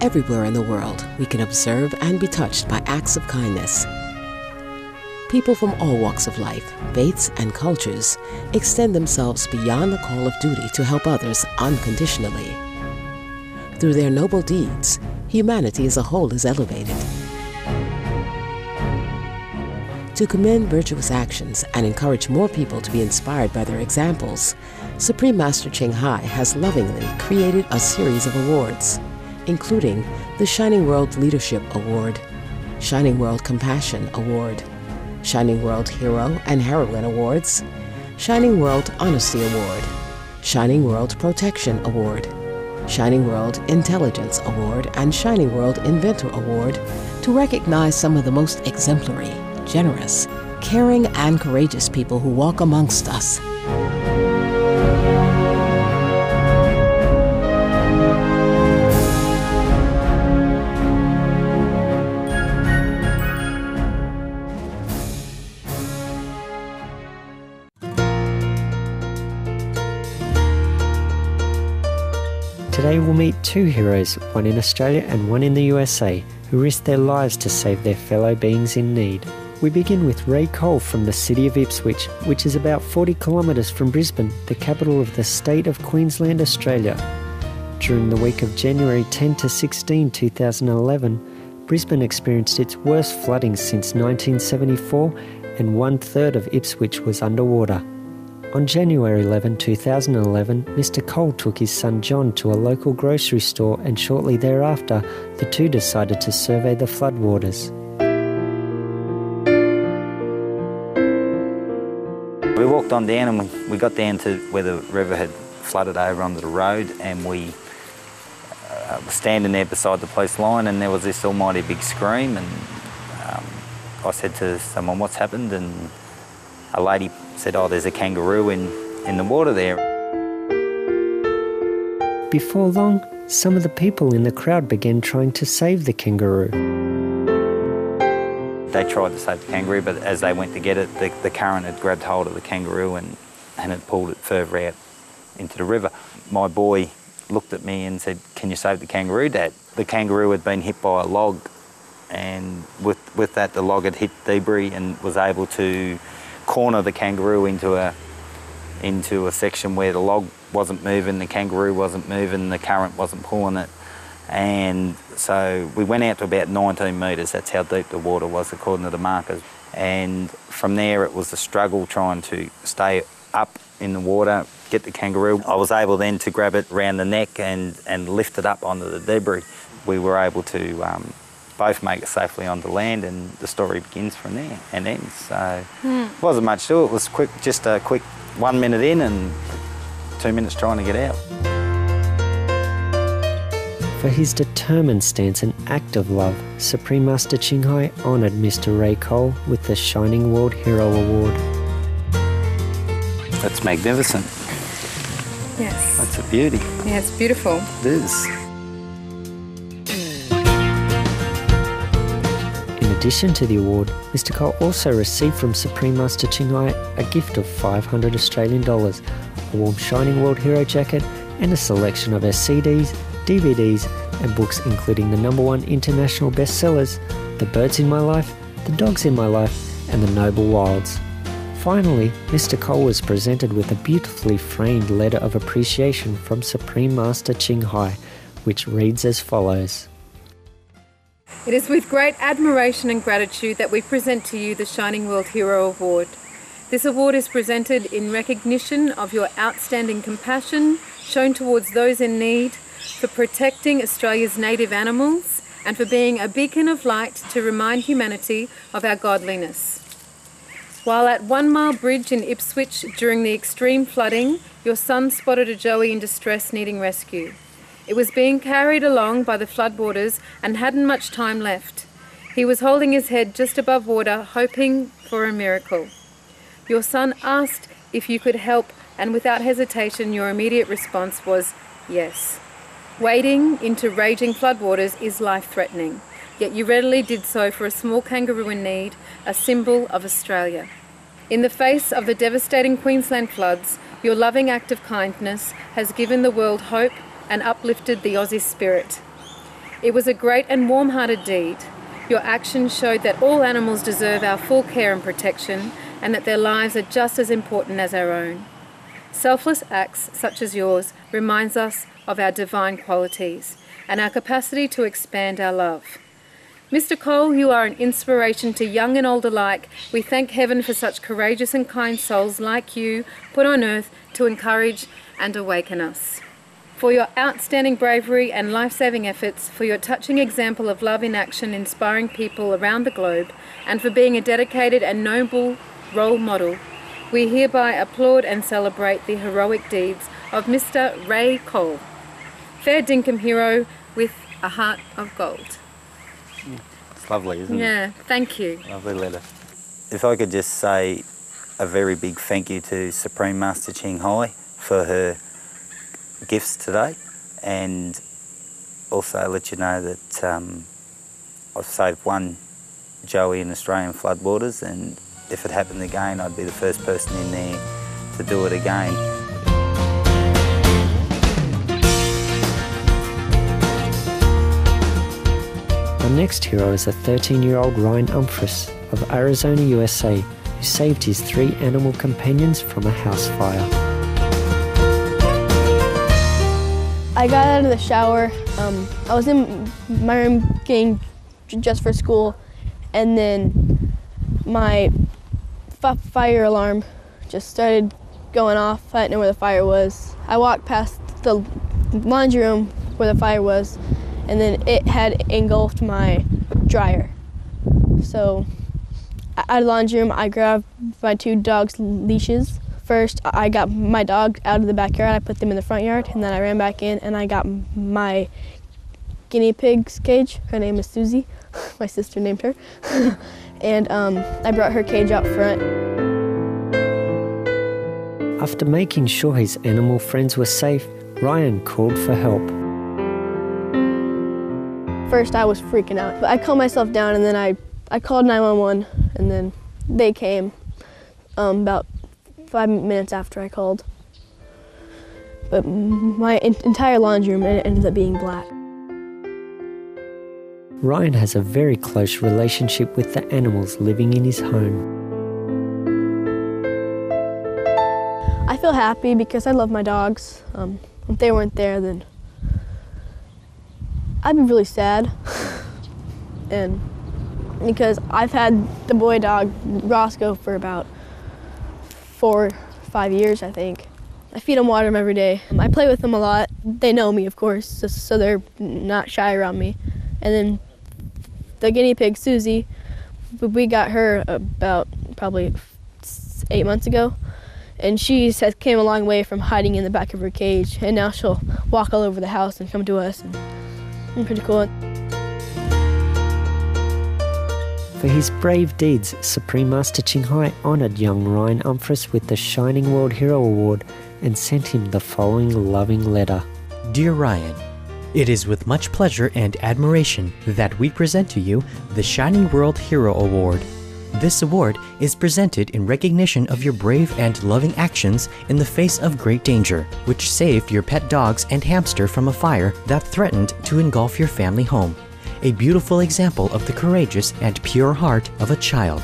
everywhere in the world, we can observe and be touched by acts of kindness. People from all walks of life, faiths, and cultures extend themselves beyond the call of duty to help others unconditionally. Through their noble deeds, humanity as a whole is elevated. To commend virtuous actions and encourage more people to be inspired by their examples, Supreme Master Ching Hai has lovingly created a series of awards, including the Shining World Leadership Award, Shining World Compassion Award, Shining World Hero and Heroine Awards, Shining World Honesty Award, Shining World Protection Award, Shining World Intelligence Award, and Shining World Inventor Award to recognize some of the most exemplary, generous, caring, and courageous people who walk amongst us. Today we'll meet two heroes, one in Australia and one in the USA, who risked their lives to save their fellow beings in need. We begin with Ray Cole from the city of Ipswich, which is about 40 kilometres from Brisbane, the capital of the state of Queensland, Australia. During the week of January 10 to 16, 2011, Brisbane experienced its worst flooding since 1974, and 1/3 of Ipswich was underwater. On January 11, 2011, Mr. Cole took his son John to a local grocery store, and shortly thereafter, the two decided to survey the floodwaters. We walked on down and we got down to where the river had flooded over onto the road, and we were standing there beside the police line, and there was this almighty big scream, and I said to someone, "What's happened?" And a lady said, "Oh, there's a kangaroo in the water there." Before long, some of the people in the crowd began trying to save the kangaroo. They tried to save the kangaroo, but as they went to get it, the current had grabbed hold of the kangaroo and had pulled it further out into the river. My boy looked at me and said, "Can you save the kangaroo, Dad?" The kangaroo had been hit by a log, and with that, the log had hit debris and was able to corner the kangaroo into a section where the log wasn't moving, the kangaroo wasn't moving, the current wasn't pulling it. And so we went out to about 19 metres, that's how deep the water was according to the markers. And from there it was a struggle trying to stay up in the water, get the kangaroo. I was able then to grab it around the neck and lift it up onto the debris. We were able to both make it safely onto land, and the story begins from there and ends. So it wasn't much to it. It was quick, just a quick 1 minute in and 2 minutes trying to get out. For his determined stance and act of love, Supreme Master Ching Hai honoured Mr. Ray Cole with the Shining World Hero Award. That's magnificent. Yes. That's a beauty. Yeah, it's beautiful. It is. In addition to the award, Mr. Cole also received from Supreme Master Ching Hai a gift of 500 Australian dollars, a warm Shining World Hero jacket, and a selection of her CDs, DVDs and books, including the #1 international bestsellers, The Birds in My Life, The Dogs in My Life, and The Noble Wilds. Finally, Mr. Cole was presented with a beautifully framed letter of appreciation from Supreme Master Ching Hai, which reads as follows. It is with great admiration and gratitude that we present to you the Shining World Hero Award. This award is presented in recognition of your outstanding compassion shown towards those in need, for protecting Australia's native animals, and for being a beacon of light to remind humanity of our godliness. While at 1 Mile Bridge in Ipswich during the extreme flooding, your son spotted a joey in distress needing rescue. It was being carried along by the floodwaters and hadn't much time left. He was holding his head just above water, hoping for a miracle. Your son asked if you could help, and without hesitation, your immediate response was yes. Wading into raging floodwaters is life-threatening, yet you readily did so for a small kangaroo in need, a symbol of Australia. In the face of the devastating Queensland floods, your loving act of kindness has given the world hope and uplifted the Aussie spirit. It was a great and warm-hearted deed. Your actions showed that all animals deserve our full care and protection, and that their lives are just as important as our own. Selfless acts such as yours reminds us of our divine qualities and our capacity to expand our love. Mr. Cole, you are an inspiration to young and old alike. We thank heaven for such courageous and kind souls like you put on earth to encourage and awaken us. For your outstanding bravery and life-saving efforts, for your touching example of love in action inspiring people around the globe, and for being a dedicated and noble role model, we hereby applaud and celebrate the heroic deeds of Mr. Ray Cole, fair dinkum hero with a heart of gold. It's lovely, isn't it? Yeah, thank you. Lovely letter. If I could just say a very big thank you to Supreme Master Ching Hai for her gifts today, and also let you know that I've saved one joey in Australian floodwaters, and if it happened again, I'd be the first person in there to do it again. Our next hero is a 13-year-old Ryan Umfress of Arizona, USA, who saved his 3 animal companions from a house fire. I got out of the shower. I was in my room getting dressed for school, and then my fire alarm just started going off. I didn't know where the fire was. I walked past the laundry room where the fire was, and then it had engulfed my dryer. So out of the laundry room, I grabbed my 2 dogs' leashes. First, I got my dog out of the backyard. I put them in the front yard, and then I ran back in and I got my guinea pig's cage. Her name is Susie. My sister named her. And I brought her cage out front. After making sure his animal friends were safe, Ryan called for help. First, I was freaking out, but I calmed myself down, and then I called 911, and then they came about 5 minutes after I called. But my entire laundry room ended up being black. Ryan has a very close relationship with the animals living in his home. I feel happy because I love my dogs. If they weren't there, then I'd be really sad. And because I've had the boy dog, Roscoe, for about 4 or 5 years, I think. I feed them, water them every day. I play with them a lot. They know me, of course, so they're not shy around me. And then the guinea pig, Susie, we got her about probably 8 months ago. And she has came a long way from hiding in the back of her cage. And now she'll walk all over the house and come to us. And it's pretty cool. For his brave deeds, Supreme Master Ching Hai honoured young Ryan Umfress with the Shining World Hero Award and sent him the following loving letter. Dear Ryan, it is with much pleasure and admiration that we present to you the Shining World Hero Award. This award is presented in recognition of your brave and loving actions in the face of great danger, which saved your pet dogs and hamster from a fire that threatened to engulf your family home. A beautiful example of the courageous and pure heart of a child.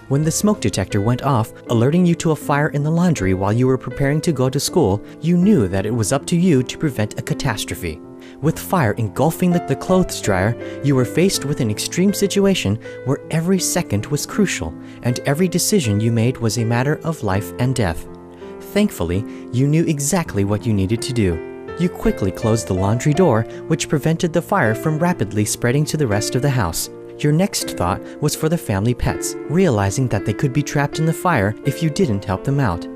When the smoke detector went off, alerting you to a fire in the laundry while you were preparing to go to school, you knew that it was up to you to prevent a catastrophe. With fire engulfing the clothes dryer, you were faced with an extreme situation where every second was crucial, and every decision you made was a matter of life and death. Thankfully, you knew exactly what you needed to do. You quickly closed the laundry door, which prevented the fire from rapidly spreading to the rest of the house. Your next thought was for the family pets, realizing that they could be trapped in the fire if you didn't help them out.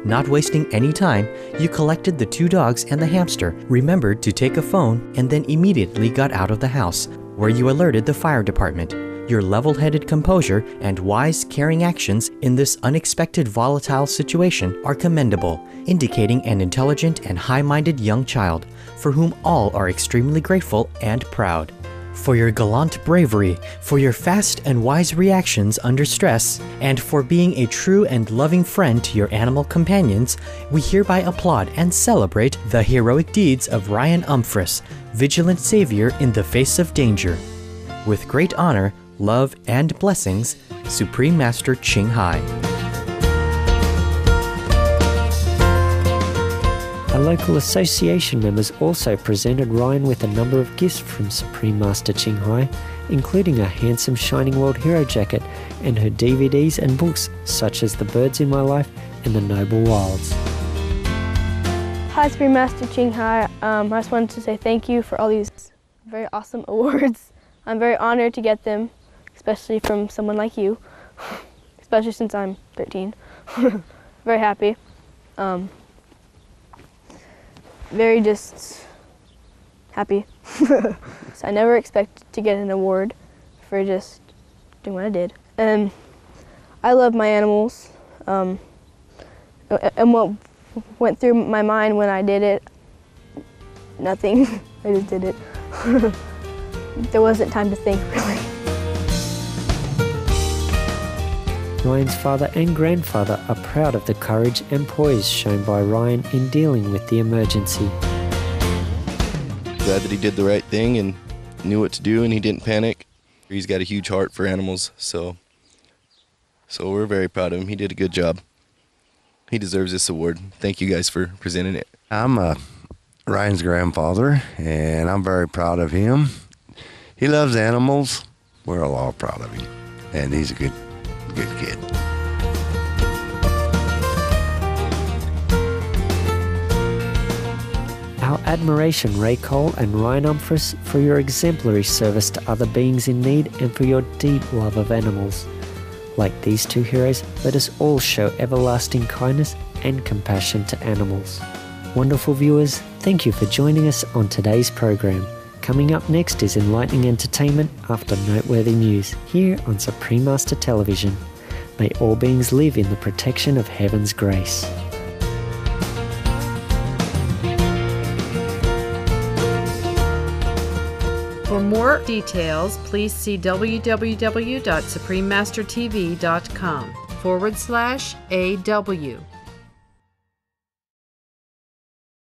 Not wasting any time, you collected the 2 dogs and the hamster, remembered to take a phone, and then immediately got out of the house, where you alerted the fire department. Your level-headed composure and wise, caring actions in this unexpected volatile situation are commendable, indicating an intelligent and high-minded young child, for whom all are extremely grateful and proud. for your gallant bravery, for your fast and wise reactions under stress, and for being a true and loving friend to your animal companions, we hereby applaud and celebrate the heroic deeds of Ryan Umfress, vigilant savior in the face of danger. With great honor, love, and blessings, Supreme Master Ching Hai. Our local association members also presented Ryan with a number of gifts from Supreme Master Ching Hai, including a handsome Shining World Hero jacket and her DVDs and books such as The Birds in My Life and The Noble Wilds. Hi, Supreme Master Ching Hai. I just wanted to say thank you for all these very awesome awards. I'm very honored to get them, especially from someone like you, especially since I'm 13. Very happy. Very just happy. So I never expected to get an award for just doing what I did. And I love my animals. And what went through my mind when I did it, nothing. I just did it. There wasn't time to think, really. Ryan's father and grandfather are proud of the courage and poise shown by Ryan in dealing with the emergency. Glad that he did the right thing and knew what to do and he didn't panic. He's got a huge heart for animals, so we're very proud of him. He did a good job. He deserves this award. Thank you guys for presenting it. I'm Ryan's grandfather, and I'm very proud of him. He loves animals. We're all proud of him, and he's a good kid. Our admiration, Ray Cole and Ryan Umfress, for your exemplary service to other beings in need and for your deep love of animals. Like these two heroes, let us all show everlasting kindness and compassion to animals. Wonderful viewers, thank you for joining us on today's program. Coming up next is enlightening entertainment after noteworthy news here on Supreme Master Television. May all beings live in the protection of heaven's grace. For more details, please see www.suprememastertv.com/AW.